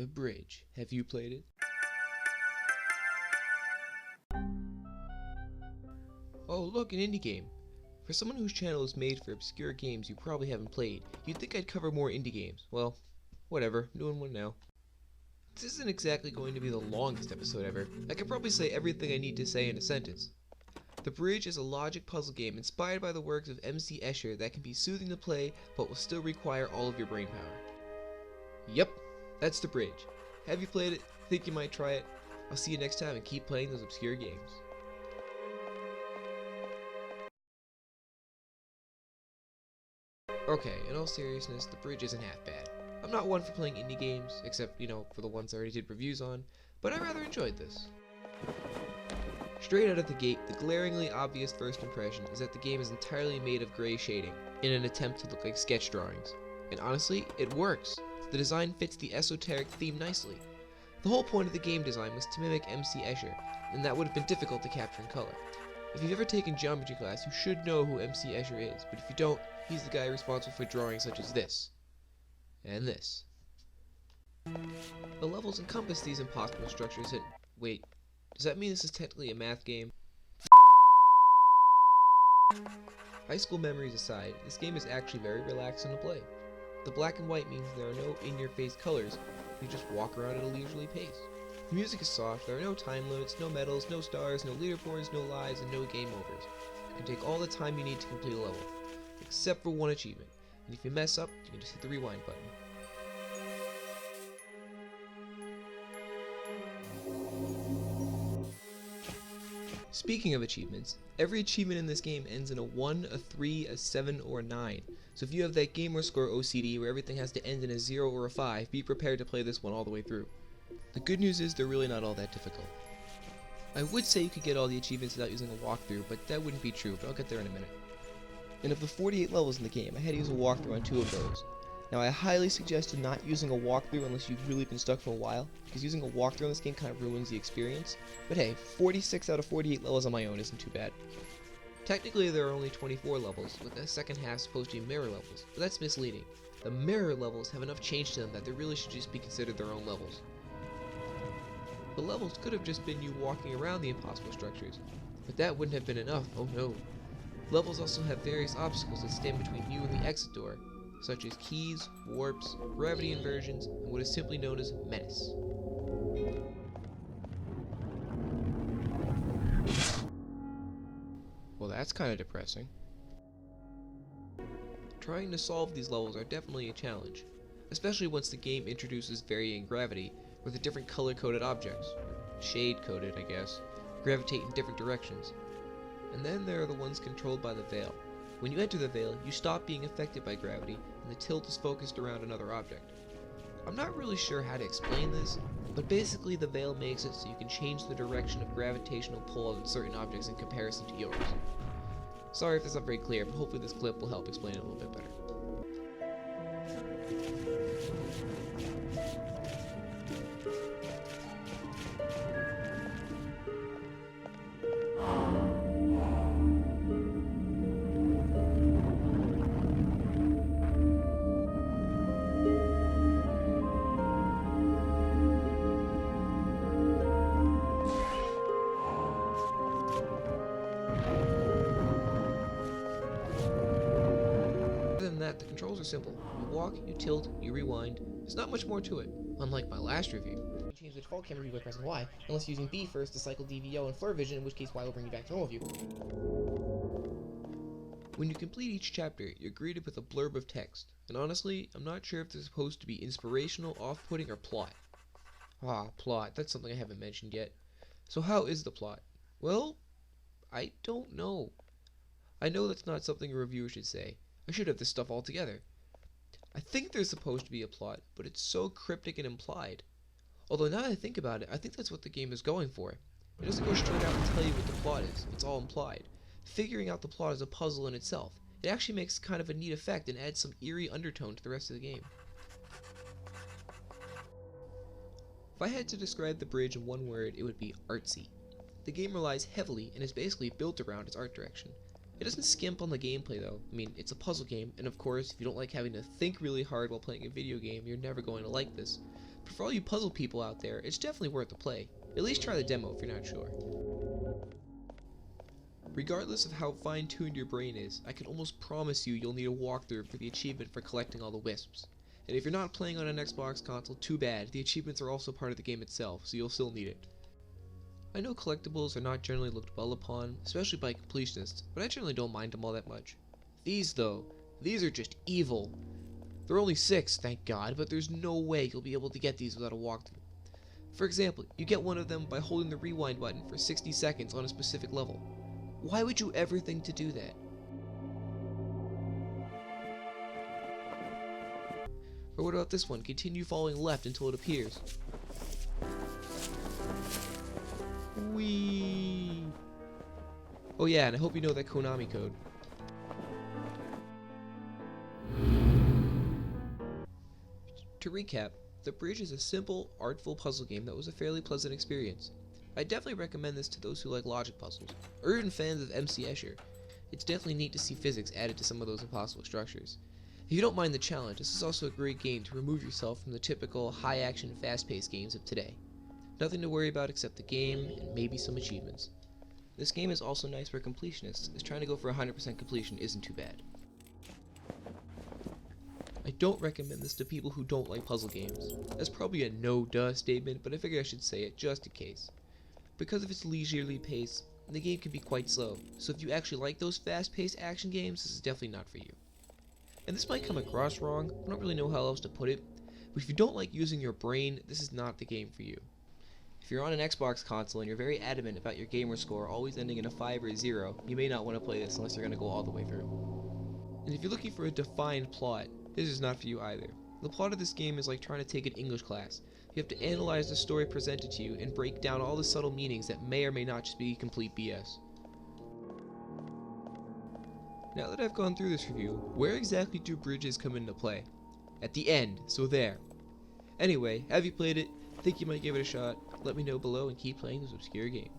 The Bridge. Have you played it? Oh, look, an indie game. For someone whose channel is made for obscure games you probably haven't played, you'd think I'd cover more indie games. Well, whatever, I'm doing one now. This isn't exactly going to be the longest episode ever. I could probably say everything I need to say in a sentence. The Bridge is a logic puzzle game inspired by the works of MC Escher that can be soothing to play but will still require all of your brain power. Yep, that's The Bridge. Have you played it? Think you might try it? I'll see you next time and keep playing those obscure games. Okay, in all seriousness, The Bridge isn't half bad. I'm not one for playing indie games, except, for the ones I already did reviews on, but I rather enjoyed this. Straight out of the gate, the glaringly obvious first impression is that the game is entirely made of gray shading, in an attempt to look like sketch drawings. And honestly, it works. The design fits the esoteric theme nicely. The whole point of the game design was to mimic MC Escher, and that would have been difficult to capture in color. If you've ever taken geometry class, you should know who MC Escher is, but if you don't, he's the guy responsible for drawings such as this. And this. The levels encompass these impossible structures and... wait, does that mean this is technically a math game? High school memories aside, this game is actually very relaxing to play. The black and white means there are no in-your-face colors, you just walk around at a leisurely pace. The music is soft, there are no time limits, no medals, no stars, no leaderboards, no lives, and no game overs. You can take all the time you need to complete a level, except for one achievement, and if you mess up, you can just hit the rewind button. Speaking of achievements, every achievement in this game ends in a 1, a 3, a 7, or a 9. So if you have that gamer score OCD where everything has to end in a 0 or a 5, be prepared to play this one all the way through. The good news is they're really not all that difficult. I would say you could get all the achievements without using a walkthrough, but that wouldn't be true, but I'll get there in a minute. And of the 48 levels in the game, I had to use a walkthrough on 2 of those. Now I highly suggest not using a walkthrough unless you've really been stuck for a while, because using a walkthrough in this game kind of ruins the experience. But hey, 46 out of 48 levels on my own isn't too bad. Technically there are only 24 levels, with the second half supposed to be mirror levels, but that's misleading. The mirror levels have enough change to them that they really should just be considered their own levels. The levels could have just been you walking around the impossible structures, but that wouldn't have been enough, oh no. Levels also have various obstacles that stand between you and the exit door, such as keys, warps, gravity inversions, and what is simply known as menace. Well, that's kind of depressing. Trying to solve these levels are definitely a challenge, especially once the game introduces varying gravity, where the different color-coded objects, or shade-coded I guess, gravitate in different directions. And then there are the ones controlled by the veil. When you enter the veil, you stop being affected by gravity, and the tilt is focused around another object. I'm not really sure how to explain this, but basically the veil makes it so you can change the direction of gravitational pull on certain objects in comparison to yours. Sorry if that's not very clear, but hopefully this clip will help explain it a little bit better. The controls are simple. You walk, you tilt, you rewind. There's not much more to it, unlike my last review. You change the default camera view by pressing Y, unless using B first to cycle DVO and Flare Vision, in which case Y will bring you back to normal view. When you complete each chapter, you're greeted with a blurb of text, and honestly, I'm not sure if they're supposed to be inspirational, off-putting, or plot. Plot, that's something I haven't mentioned yet. So how is the plot? Well, I don't know. I know that's not something a reviewer should say. I should have this stuff all together. I think there's supposed to be a plot, but it's so cryptic and implied. Although now that I think about it, I think that's what the game is going for. It doesn't go straight out and tell you what the plot is, it's all implied. Figuring out the plot is a puzzle in itself. It actually makes kind of a neat effect and adds some eerie undertone to the rest of the game. If I had to describe The Bridge in one word, it would be artsy. The game relies heavily and is basically built around its art direction. It doesn't skimp on the gameplay though. I mean, it's a puzzle game, and of course, if you don't like having to think really hard while playing a video game, you're never going to like this. But for all you puzzle people out there, it's definitely worth the play. At least try the demo if you're not sure. Regardless of how fine-tuned your brain is, I can almost promise you'll need a walkthrough for the achievement for collecting all the wisps. And if you're not playing on an Xbox console, too bad, the achievements are also part of the game itself, so you'll still need it. I know collectibles are not generally looked well upon, especially by completionists, but I generally don't mind them all that much. These though, these are just evil. They're only 6, thank God, but there's no way you'll be able to get these without a walkthrough. For example, you get one of them by holding the rewind button for 60 seconds on a specific level. Why would you ever think to do that? Or what about this one? Continue following left until it appears. Whee! Oh yeah, and I hope you know that Konami code. To recap, The Bridge is a simple, artful puzzle game that was a fairly pleasant experience. I definitely recommend this to those who like logic puzzles, or even fans of MC Escher. It's definitely neat to see physics added to some of those impossible structures. If you don't mind the challenge, this is also a great game to remove yourself from the typical high-action, fast-paced games of today. Nothing to worry about except the game, and maybe some achievements. This game is also nice for completionists, as trying to go for 100% completion isn't too bad. I don't recommend this to people who don't like puzzle games. That's probably a no-duh statement, but I figured I should say it just in case. Because of its leisurely pace, the game can be quite slow, so if you actually like those fast-paced action games, this is definitely not for you. And this might come across wrong, I don't really know how else to put it, but if you don't like using your brain, this is not the game for you. If you're on an Xbox console and you're very adamant about your gamer score always ending in a 5 or a 0, you may not want to play this unless you're going to go all the way through. And if you're looking for a defined plot, this is not for you either. The plot of this game is like trying to take an English class. You have to analyze the story presented to you and break down all the subtle meanings that may or may not just be complete BS. Now that I've gone through this review, where exactly do bridges come into play? At the end, so there. Anyway, have you played it? Think you might give it a shot? Let me know below and keep playing those obscure games.